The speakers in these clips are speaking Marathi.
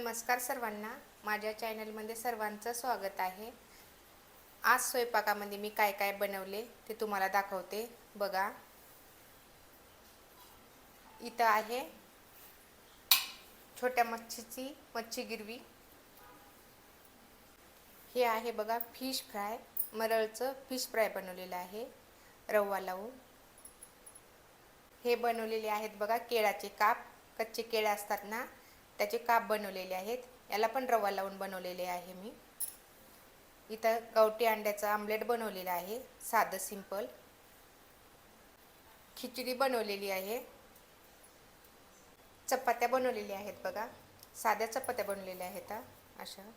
नमस्कार सर्वांना, माझ्या चॅनलमध्ये सर्वांचं स्वागत आहे। आज स्वयंपाकामध्ये मी काय काय बनवले ते तुम्हाला दाखवते बघा। इथं आहे छोट्या मच्छीची मच्छी गिरवी। हे आहे बघा फिश फ्राय, मरळचं फिश फ्राय बनवलेलं आहे रवा लावून। हे बनवलेले आहेत बघा केळाचे काप, कच्चे केळे असतात ना त्याचे काप बनवलेले आहेत। याला पण रवा लावून बनवलेले आहे मी। इथं गावठी अंड्याचा आमलेट बनवलेला आहे, साधं सिंपल। खिचडी बनवलेली आहे। चपात्या बनवलेल्या आहेत बघा, साध्या चपात्या बनवलेल्या आहेत अशा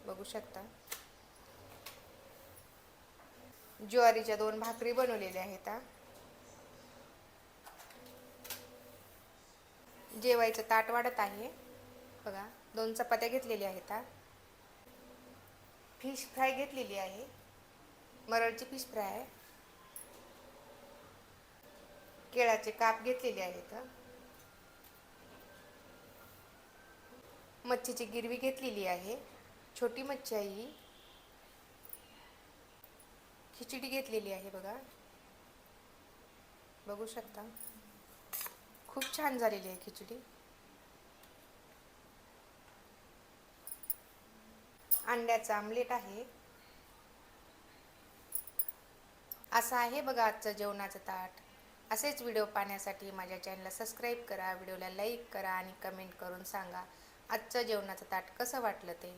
बघू शकता। ज्वारीच्या 2 भाकरी बनवलेल्या आहेत। जेवायचं ताट वाढत आहे बघा। 2 चपात्या घेतलेल्या आहेत। फिश फ्राय घेतलेली आहे, मरळची फिश फ्राय। केळाचे काप घेतलेले आहेत। मच्छीची गिरवी घेतलेली आहे, छोटी मच्छी आहे ही। खिचडी घेतलेली आहे बघा, बघू शकता। खूप छान झालेली आहे खिचडी। अंड्याचं आमलेट आहे। असं आहे बघा आजचं जेवणाचं ताट। असेच व्हिडिओ पाहण्यासाठी माझ्या चॅनलला सबस्क्राईब करा, व्हिडिओला लाईक करा आणि कमेंट करून सांगा आजचं जेवणाचं ताट कसं वाटलं ते।